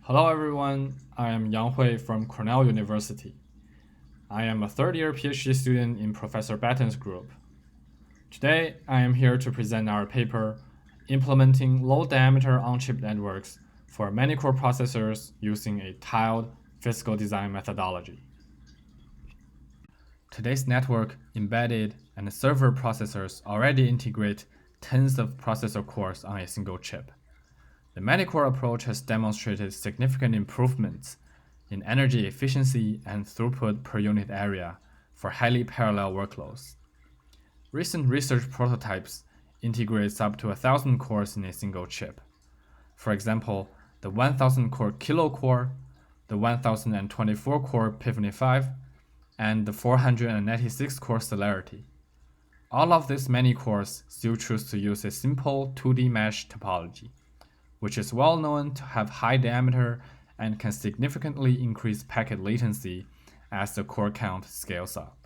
Hello everyone, I am Yang Hui from Cornell University. I am a third-year PhD student in Professor Batten's group. Today, I am here to present our paper, Implementing Low-Diameter On-Chip Networks for Manycore Processors Using a Tiled Physical Design Methodology. Today's network, embedded, and server processors already integrate tens of processor cores on a single chip. The Manycore approach has demonstrated significant improvements in energy efficiency and throughput per unit area for highly parallel workloads. Recent research prototypes integrates up to 1,000 cores in a single chip. For example, the 1,000-core Kilo core, the 1,024-core Epiphany 5, and the 496-core Celerity. All of these Manycores still choose to use a simple 2D mesh topology, which is well known to have high diameter and can significantly increase packet latency as the core count scales up.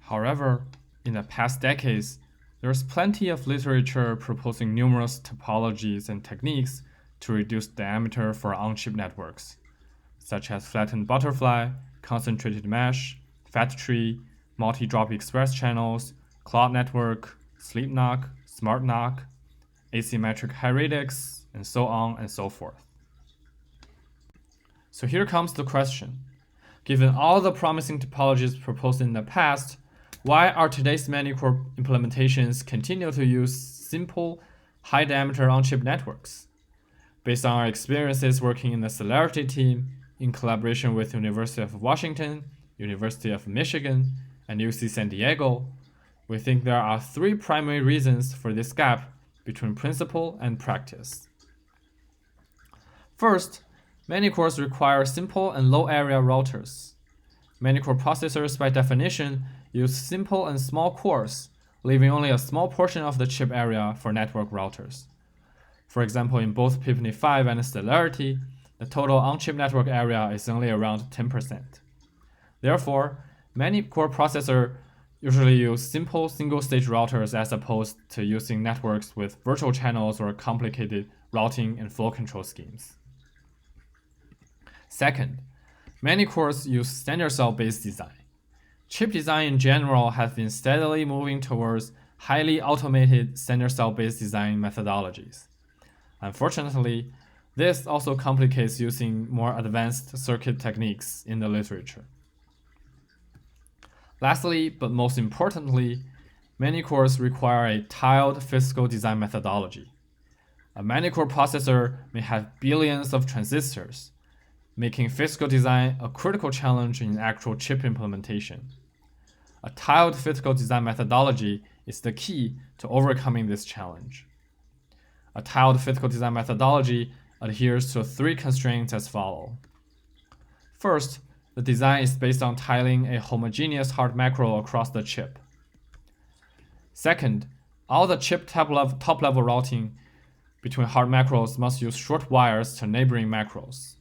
However, in the past decades, there's plenty of literature proposing numerous topologies and techniques to reduce diameter for on-chip networks, such as flattened butterfly, concentrated mesh, fat tree, multi-drop express channels, cloud network, sleep NOC, smart NOC, asymmetric high radix, and so on and so forth. So here comes the question. Given all the promising topologies proposed in the past, why are today's Manycore implementations continue to use simple, high-diameter on-chip networks? Based on our experiences working in the Celerity team, in collaboration with University of Washington, University of Michigan, and UC San Diego, we think there are three primary reasons for this gap between principle and practice. First, Manycores require simple and low-area routers. Manycore processors, by definition, use simple and small cores, leaving only a small portion of the chip area for network routers. For example, in both Epiphany 5 and Celerity, the total on-chip network area is only around 10%. Therefore, Manycore processors usually use simple single-stage routers as opposed to using networks with virtual channels or complicated routing and flow control schemes. Second, Manycores use standard cell-based design. Chip design in general has been steadily moving towards highly automated standard cell-based design methodologies. Unfortunately, this also complicates using more advanced circuit techniques in the literature. Lastly, but most importantly, Manycores require a tiled physical design methodology. A Manycore processor may have billions of transistors, making physical design a critical challenge in actual chip implementation. A tiled physical design methodology is the key to overcoming this challenge. A tiled physical design methodology adheres to three constraints as follows. First, the design is based on tiling a homogeneous hard macro across the chip. Second, all the chip top-level routing between hard macros must use short wires to neighboring macros.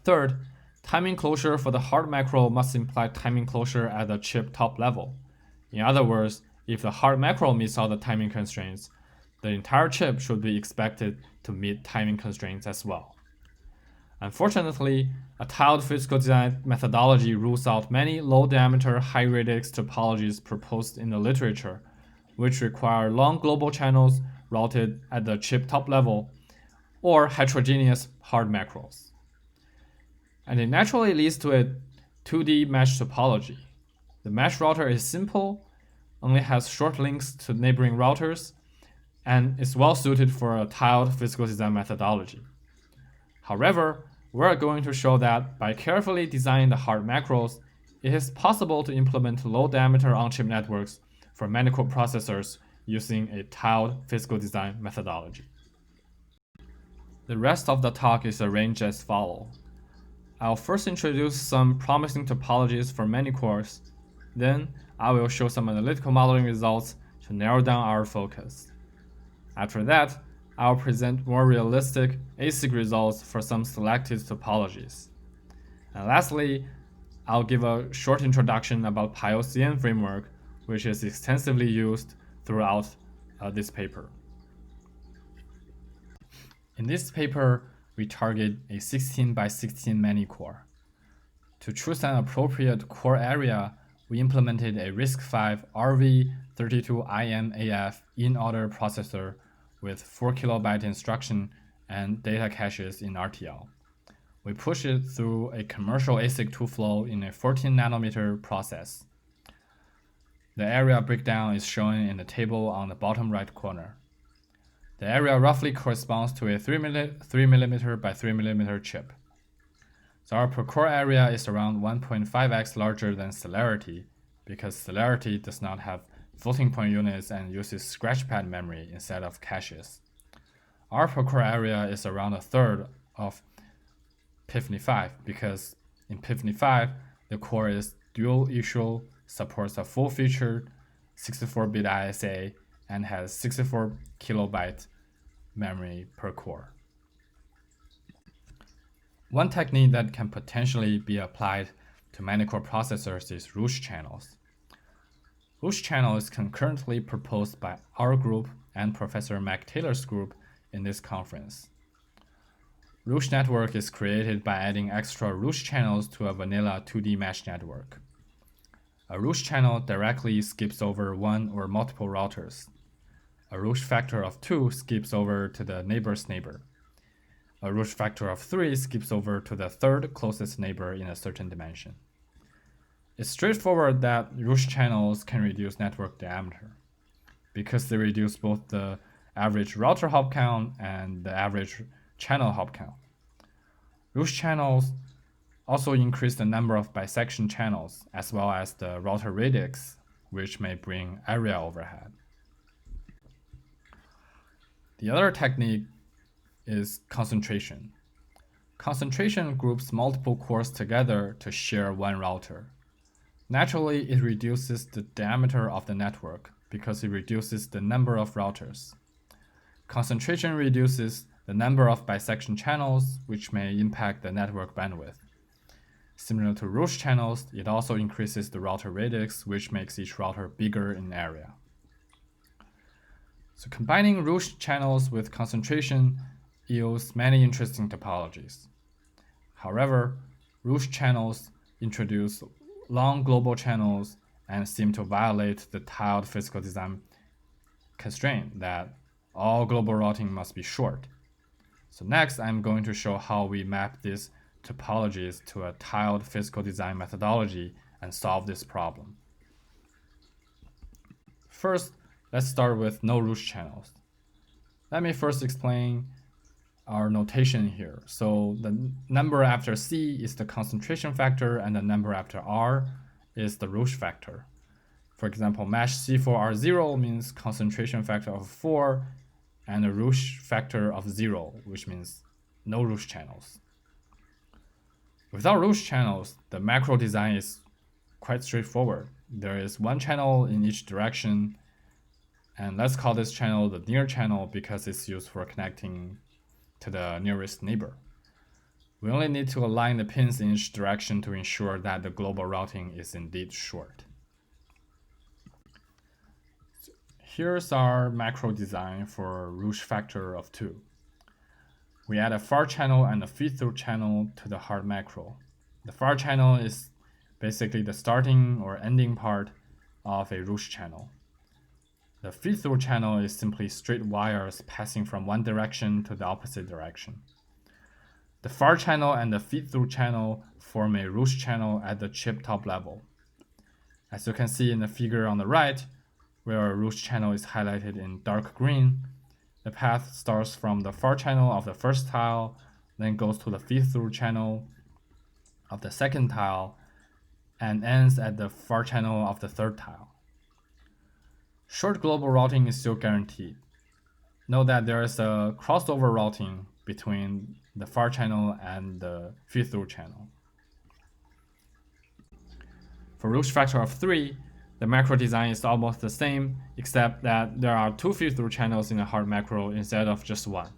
Third, timing closure for the hard macro must imply timing closure at the chip top level. In other words, if the hard macro meets all the timing constraints, the entire chip should be expected to meet timing constraints as well. Unfortunately, a tiled physical design methodology rules out many low-diameter, high-radix topologies proposed in the literature, which require long global channels routed at the chip top level, or heterogeneous hard macros. And it naturally leads to a 2D mesh topology. The mesh router is simple, only has short links to neighboring routers, and is well suited for a tiled physical design methodology. However, we're going to show that by carefully designing the hard macros, it is possible to implement low-diameter on-chip networks for Manycore processors using a tiled physical design methodology. The rest of the talk is arranged as follows. I'll first introduce some promising topologies for Manycores, then I will show some analytical modeling results to narrow down our focus. After that, I'll present more realistic ASIC results for some selected topologies. And lastly, I'll give a short introduction about OCN framework, which is extensively used throughout this paper. In this paper, we target a 16 by 16 Manycore. To choose an appropriate core area, we implemented a RISC-V RV32IMAF in-order processor with 4 kilobyte instruction and data caches in RTL. We pushed it through a commercial ASIC 2-flow in a 14 nanometer process. The area breakdown is shown in the table on the bottom right corner. The area roughly corresponds to a 3mm by 3mm chip. So our per core area is around 1.5x larger than Celerity because Celerity does not have floating point units and uses scratchpad memory instead of caches. Our per core area is around a third of PIFNI-5 because in PIFNI-5, the core is dual issue, supports a full-featured 64-bit ISA, and has 64 kilobyte memory per core. One technique that can potentially be applied to Manycore processors is Rouge channels. Rouge channel is concurrently proposed by our group and Professor Mac Taylor's group in this conference. Rouge network is created by adding extra Rouge channels to a vanilla 2D mesh network. A Rouge channel directly skips over one or multiple routers. A Rouge factor of 2 skips over to the neighbor's neighbor. A Rouge factor of 3 skips over to the third closest neighbor in a certain dimension. It's straightforward that Rouge channels can reduce network diameter because they reduce both the average router hop count and the average channel hop count. Rouge channels also increase the number of bisection channels as well as the router radix, which may bring area overhead. The other technique is concentration. Concentration groups multiple cores together to share one router. Naturally, it reduces the diameter of the network because it reduces the number of routers. Concentration reduces the number of bisection channels, which may impact the network bandwidth. Similar to Rouge channels, it also increases the router radix, which makes each router bigger in area. So combining Rouge channels with concentration yields many interesting topologies. However, Rouge channels introduce long global channels and seem to violate the tiled physical design constraint that all global routing must be short. So next, I'm going to show how we map these topologies to a tiled physical design methodology and solve this problem. First, let's start with no Rouge channels. Let me first explain our notation here. So the number after C is the concentration factor and the number after R is the Rouge factor. For example, mesh C4R0 means concentration factor of 4 and a Rouge factor of 0, which means no Rouge channels. Without Rouge channels, the macro design is quite straightforward. There is one channel in each direction, and let's call this channel the near channel because it's used for connecting to the nearest neighbor. We only need to align the pins in each direction to ensure that the global routing is indeed short. Here's our macro design for Rouge factor of 2. We add a far channel and a feed-through channel to the hard macro. The far channel is basically the starting or ending part of a Rouge channel. The feed-through channel is simply straight wires passing from one direction to the opposite direction. The far channel and the feed-through channel form a Rouge channel at the chip top level. As you can see in the figure on the right, where a Rouge channel is highlighted in dark green, the path starts from the far channel of the first tile, then goes to the feed-through channel of the second tile, and ends at the far channel of the third tile. Short global routing is still guaranteed. Note that there is a crossover routing between the far channel and the feed-through channel. For Rouge factor of 3, the macro design is almost the same, except that there are 2 feed-through channels in a hard macro instead of just one.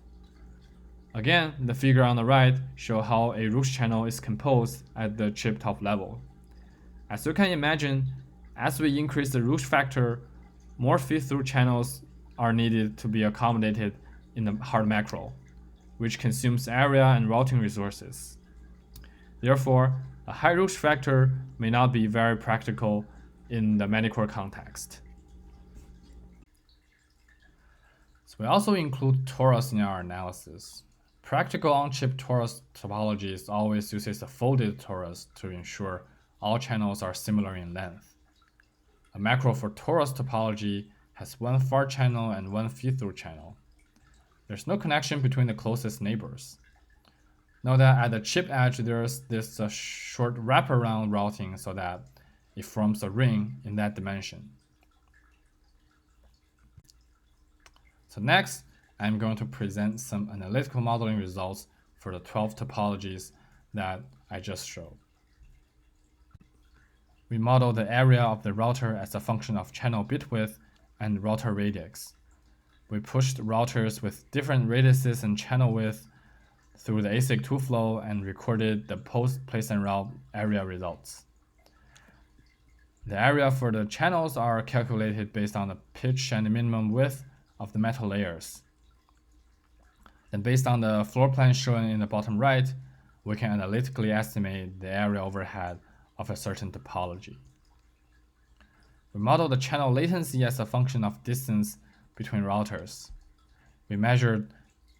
Again, the figure on the right shows how a Rouge channel is composed at the chip top level. As you can imagine, as we increase the Rouge factor, more feed-through channels are needed to be accommodated in the hard macro, which consumes area and routing resources. Therefore, a high root factor may not be very practical in the Manycore context. So we also include torus in our analysis. Practical on-chip torus topologies always uses a folded torus to ensure all channels are similar in length. A macro for torus topology has one far channel and one feed-through channel. There's no connection between the closest neighbors. Note that at the chip edge, there's this short wraparound routing so that it forms a ring in that dimension. So next, I'm going to present some analytical modeling results for the 12 topologies that I just showed. We model the area of the router as a function of channel bit width and router radix. We pushed routers with different radiuses and channel width through the ASIC 2 flow and recorded the post place and route area results. The area for the channels are calculated based on the pitch and the minimum width of the metal layers. Then based on the floor plan shown in the bottom right, we can analytically estimate the area overhead of a certain topology. We model the channel latency as a function of distance between routers. We measured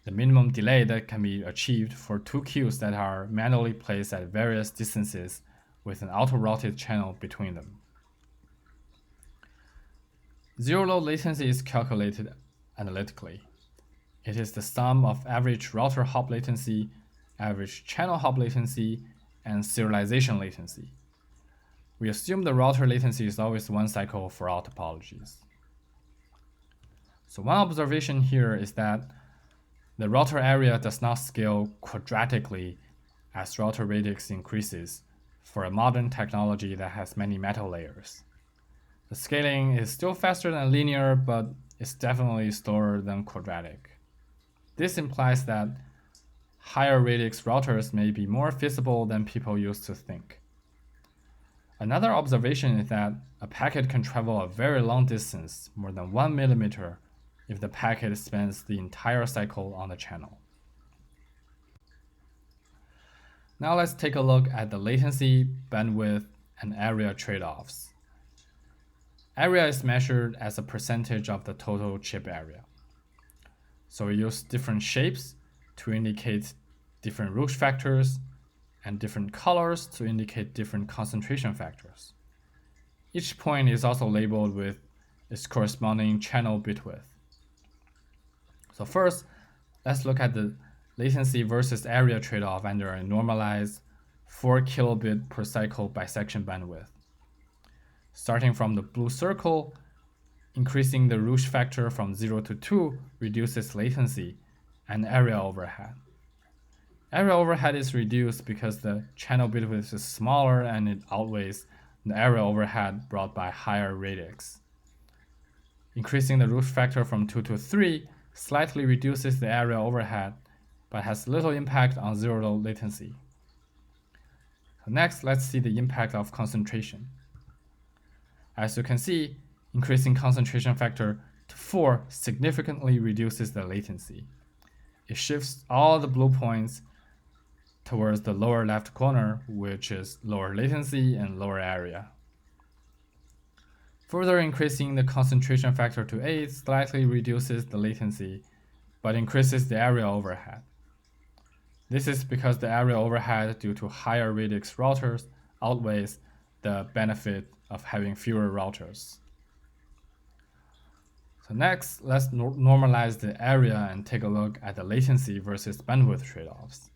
the minimum delay that can be achieved for two queues that are manually placed at various distances with an auto-routed channel between them. Zero-load latency is calculated analytically. It is the sum of average router hop latency, average channel hop latency, and serialization latency. We assume the router latency is always one cycle for all topologies. So one observation here is that the router area does not scale quadratically as router radix increases for a modern technology that has many metal layers. The scaling is still faster than linear, but it's definitely slower than quadratic. This implies that higher radix routers may be more feasible than people used to think. Another observation is that a packet can travel a very long distance, more than 1 millimeter, if the packet spans the entire cycle on the channel. Now let's take a look at the latency, bandwidth, and area trade-offs. Area is measured as a percentage of the total chip area. So we use different shapes to indicate different root factors and different colors to indicate different concentration factors. Each point is also labeled with its corresponding channel bit width. So first, let's look at the latency versus area trade-off under a normalized 4 kilobit per cycle bisection bandwidth. Starting from the blue circle, increasing the root factor from 0 to 2 reduces latency and area overhead. Area overhead is reduced because the channel bit width is smaller and it outweighs the area overhead brought by higher radix. Increasing the root factor from 2 to 3 slightly reduces the area overhead, but has little impact on zero-load latency. So next, let's see the impact of concentration. As you can see, increasing concentration factor to 4 significantly reduces the latency. It shifts all the blue points towards the lower left corner, which is lower latency and lower area. Further increasing the concentration factor to 8 slightly reduces the latency, but increases the area overhead. This is because the area overhead due to higher radix routers outweighs the benefit of having fewer routers. So next, let's normalize the area and take a look at the latency versus bandwidth trade-offs.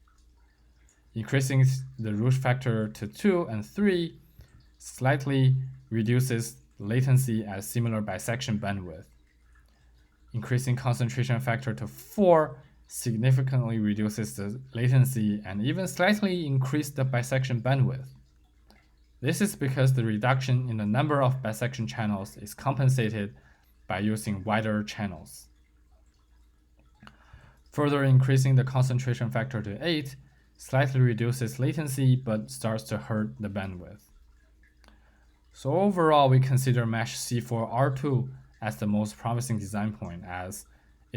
Increasing the root factor to 2 and 3 slightly reduces latency at similar bisection bandwidth. Increasing concentration factor to 4 significantly reduces the latency and even slightly increases the bisection bandwidth. This is because the reduction in the number of bisection channels is compensated by using wider channels. Further increasing the concentration factor to 8 slightly reduces latency but starts to hurt the bandwidth. So overall, we consider mesh C4R2 as the most promising design point, as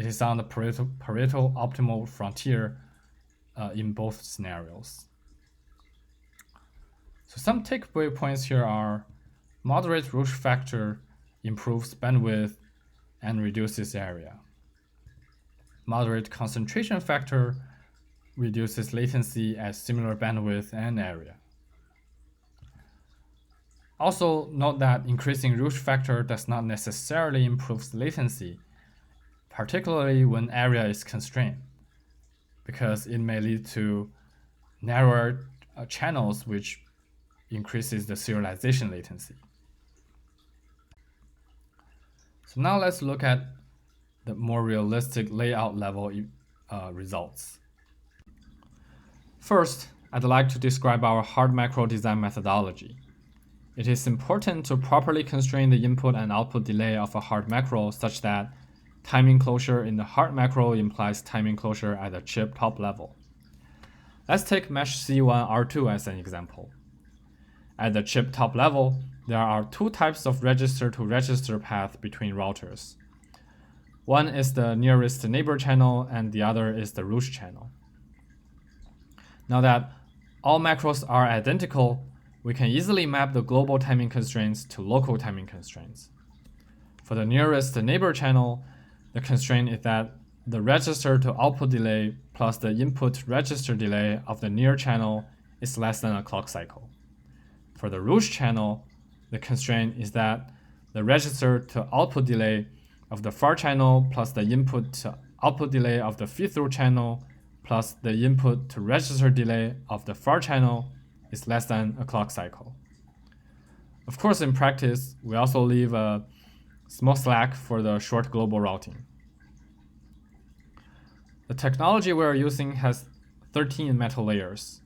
it is on the Pareto optimal frontier in both scenarios. So some takeaway points here are: moderate root factor improves bandwidth and reduces area. Moderate concentration factor reduces latency at similar bandwidth and area. Also, note that increasing root factor does not necessarily improve latency, particularly when area is constrained, because it may lead to narrower channels, which increases the serialization latency. So now let's look at the more realistic layout level results. First, I'd like to describe our hard macro design methodology. It is important to properly constrain the input and output delay of a hard macro such that timing closure in the hard macro implies timing closure at the chip top level. Let's take mesh C1R2 as an example. At the chip top level, there are two types of register-to-register path between routers. One is the nearest neighbor channel and the other is the root channel. Now that all macros are identical, we can easily map the global timing constraints to local timing constraints. For the nearest neighbor channel, the constraint is that the register to output delay plus the input register delay of the near channel is less than a clock cycle. For the root channel, the constraint is that the register to output delay of the far channel plus the input to output delay of the feed-through channel plus the input to register delay of the far channel is less than a clock cycle. Of course, in practice, we also leave a small slack for the short global routing. The technology we're using has 13 metal layers,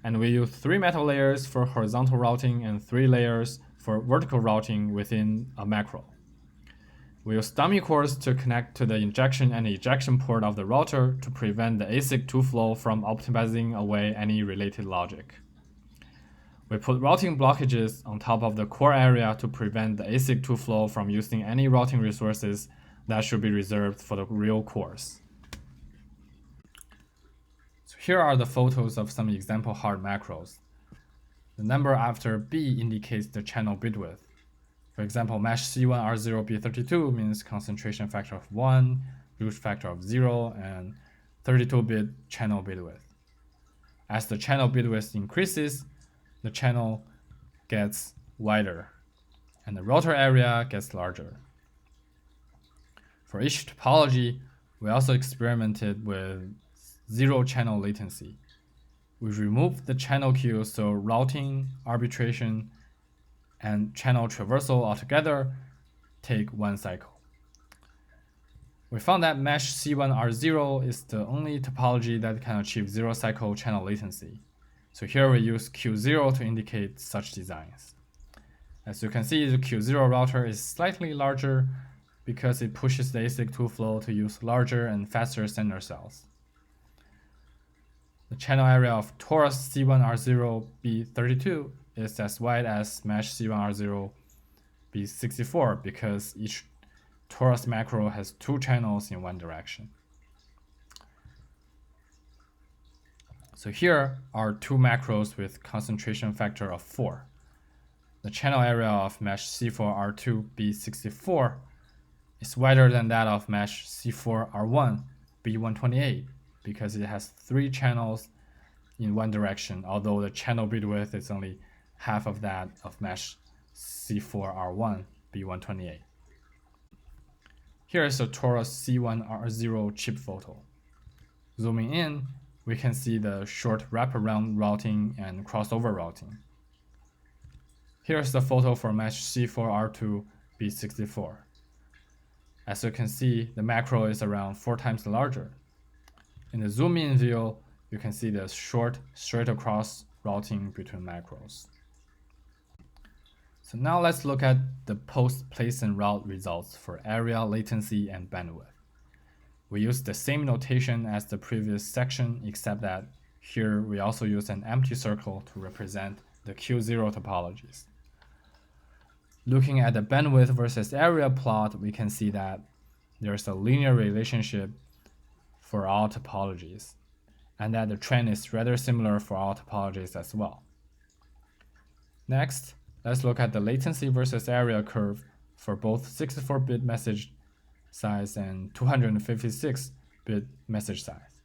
and we use 3 metal layers for horizontal routing and 3 layers for vertical routing within a macro. We use dummy cores to connect to the injection and ejection port of the router to prevent the ASIC to-flow from optimizing away any related logic. We put routing blockages on top of the core area to prevent the ASIC to-flow from using any routing resources that should be reserved for the real cores. So here are the photos of some example hard macros. The number after B indicates the channel bit width. For example, mesh C1R0B32 means concentration factor of 1, root factor of 0, and 32-bit channel bit width. As the channel bit width increases, the channel gets wider, and the router area gets larger. For each topology, we also experimented with zero channel latency. We removed the channel queue so routing, arbitration, and channel traversal altogether take 1 cycle. We found that mesh C1R0 is the only topology that can achieve 0 cycle channel latency. So here we use Q0 to indicate such designs. As you can see, the Q0 router is slightly larger because it pushes the ASIC to-flow to use larger and faster sender cells. The channel area of torus C1R0B32 is as wide as mesh C1R0B64 because each torus macro has 2 channels in one direction. So here are 2 macros with concentration factor of 4. The channel area of mesh C4R2B64 is wider than that of mesh C4R1B128 because it has 3 channels in one direction, although the channel bit width is only half of that of mesh C4R1B128. Here is a torus C1R0 chip photo. Zooming in, we can see the short wraparound routing and crossover routing. Here's the photo for mesh C4R2B64. As you can see, the macro is around 4 times larger. In the zoom-in view, you can see the short straight-across routing between macros. So now let's look at the post-place and route results for area, latency, and bandwidth. We use the same notation as the previous section, except that here we also use an empty circle to represent the Q0 topologies. Looking at the bandwidth versus area plot, we can see that there's a linear relationship for all topologies, and that the trend is rather similar for all topologies as well. Next, let's look at the latency versus area curve for both 64-bit message size and 256-bit message size.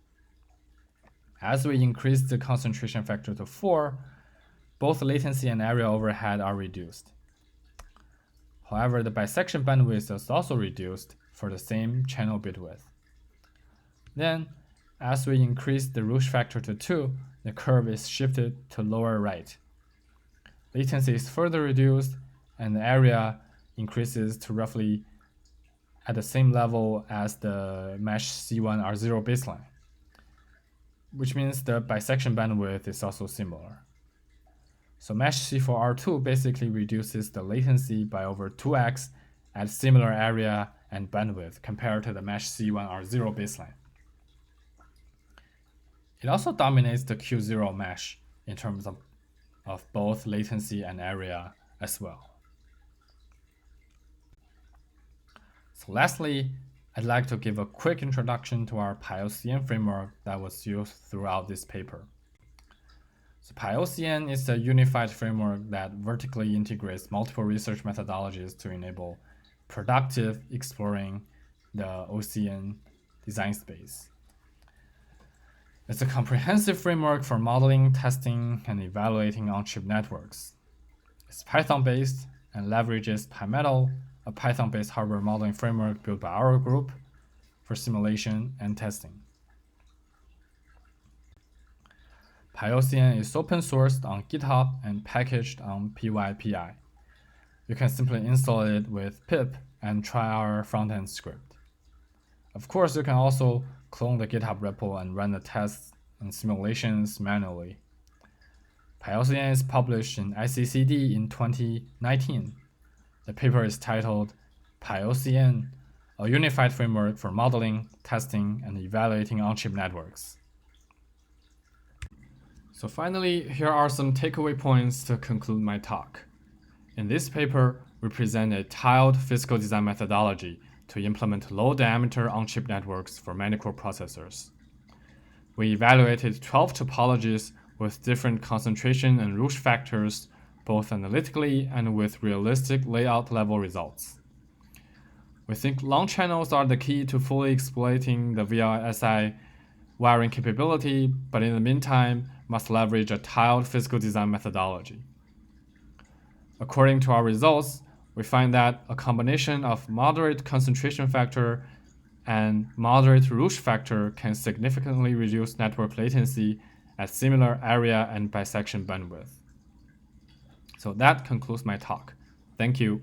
As we increase the concentration factor to 4, both latency and area overhead are reduced. However, the bisection bandwidth is also reduced for the same channel bit width. Then, as we increase the Rouge factor to 2, the curve is shifted to lower right. Latency is further reduced, and the area increases to roughly at the same level as the mesh C1R0 baseline, which means the bisection bandwidth is also similar. So mesh C4R2 basically reduces the latency by over 2x at similar area and bandwidth compared to the mesh C1R0 baseline. It also dominates the Q0 mesh in terms of both latency and area as well. So lastly, I'd like to give a quick introduction to our PyOCN framework that was used throughout this paper. So PyOCN is a unified framework that vertically integrates multiple research methodologies to enable productive exploring the OCN design space. It's a comprehensive framework for modeling, testing, and evaluating on-chip networks. It's Python-based and leverages PyMetal, a Python-based hardware modeling framework built by our group for simulation and testing. PyOCN is open sourced on GitHub and packaged on PyPI. You can simply install it with pip and try our front-end script. Of course, you can also clone the GitHub repo and run the tests and simulations manually. PyOCN is published in ICCD in 2019. The paper is titled PyOCN, a unified framework for modeling, testing, and evaluating on-chip networks. So finally, here are some takeaway points to conclude my talk. In this paper, we present a tiled physical design methodology to implement low-diameter on-chip networks for Manycore processors. We evaluated 12 topologies with different concentration and Rouge factors, both analytically and with realistic layout-level results. We think long channels are the key to fully exploiting the VLSI wiring capability, but in the meantime, must leverage a tiled physical design methodology. According to our results, we find that a combination of moderate concentration factor and moderate Rouge factor can significantly reduce network latency at similar area and bisection bandwidth. So that concludes my talk. Thank you.